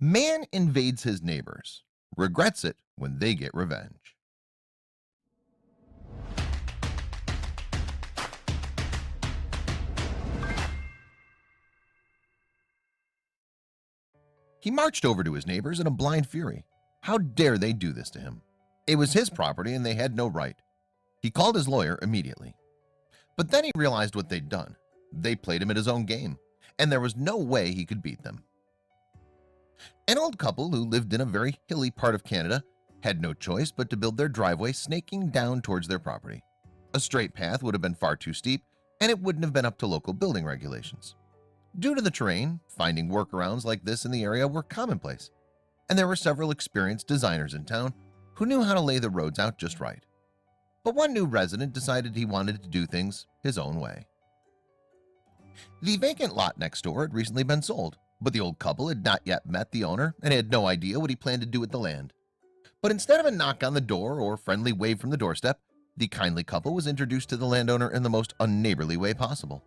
Man invades his neighbors, regrets it when they get revenge. He marched over to his neighbors in a blind fury. How dare they do this to him? It was his property and they had no right. He called his lawyer immediately. But then he realized what they'd done. They played him at his own game, and there was no way he could beat them. An old couple who lived in a very hilly part of Canada had no choice but to build their driveway snaking down towards their property. A straight path would have been far too steep, and it wouldn't have been up to local building regulations. Due to the terrain, finding workarounds like this in the area were commonplace, and there were several experienced designers in town who knew how to lay the roads out just right. But one new resident decided he wanted to do things his own way. The vacant lot next door had recently been sold, but the old couple had not yet met the owner and had no idea what he planned to do with the land. But instead of a knock on the door or friendly wave from the doorstep, the kindly couple was introduced to the landowner in the most unneighborly way possible.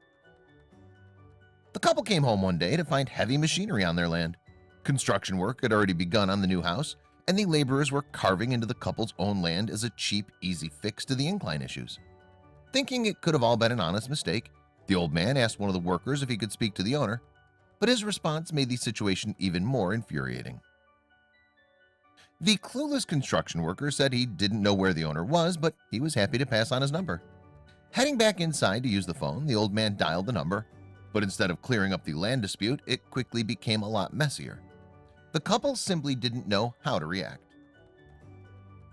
The couple came home one day to find heavy machinery on their land. Construction work had already begun on the new house, and the laborers were carving into the couple's own land as a cheap, easy fix to the incline issues. Thinking it could have all been an honest mistake, the old man asked one of the workers if he could speak to the owner, but his response made the situation even more infuriating. The clueless construction worker said he didn't know where the owner was, but he was happy to pass on his number. Heading back inside to use the phone, the old man dialed the number, but instead of clearing up the land dispute, it quickly became a lot messier. The couple simply didn't know how to react.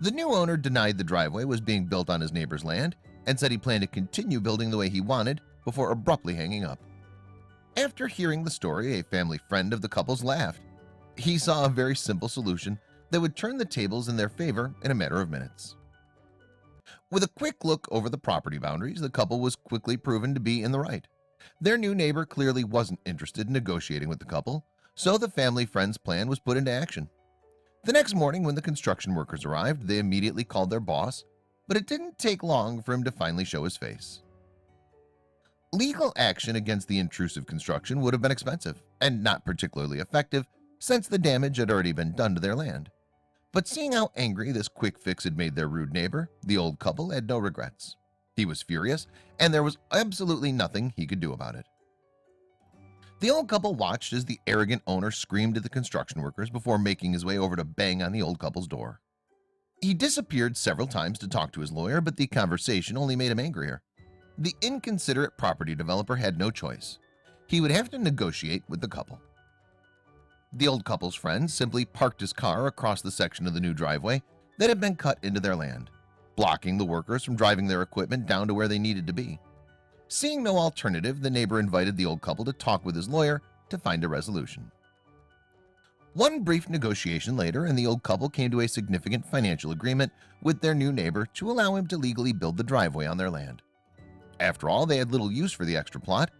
The new owner denied the driveway was being built on his neighbor's land and said he planned to continue building the way he wanted before abruptly hanging up. After hearing the story, a family friend of the couple's laughed. He saw a very simple solution that would turn the tables in their favor in a matter of minutes. With a quick look over the property boundaries, the couple was quickly proven to be in the right. Their new neighbor clearly wasn't interested in negotiating with the couple, so the family friend's plan was put into action. The next morning, when the construction workers arrived, they immediately called their boss, but it didn't take long for him to finally show his face. Legal action against the intrusive construction would have been expensive and not particularly effective since the damage had already been done to their land. But seeing how angry this quick fix had made their rude neighbor, the old couple had no regrets. He was furious, and there was absolutely nothing he could do about it. The old couple watched as the arrogant owner screamed at the construction workers before making his way over to bang on the old couple's door. He disappeared several times to talk to his lawyer, but the conversation only made him angrier. The inconsiderate property developer had no choice. He would have to negotiate with the couple. The old couple's friend simply parked his car across the section of the new driveway that had been cut into their land, blocking the workers from driving their equipment down to where they needed to be. Seeing no alternative, the neighbor invited the old couple to talk with his lawyer to find a resolution. One brief negotiation later, and the old couple came to a significant financial agreement with their new neighbor to allow him to legally build the driveway on their land. After all, they had little use for the extra plot.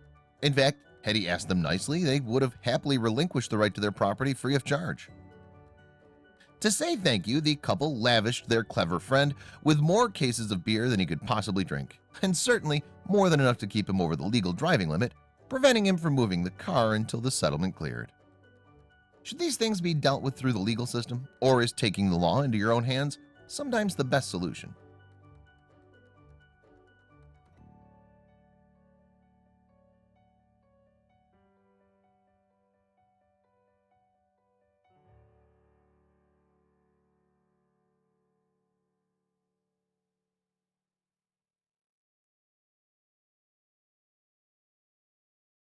In fact, had he asked them nicely, they would have happily relinquished the right to their property free of charge. To say thank you, the couple lavished their clever friend with more cases of beer than he could possibly drink, and certainly more than enough to keep him over the legal driving limit, preventing him from moving the car until the settlement cleared. Should these things be dealt with through the legal system, or is taking the law into your own hands sometimes the best solution?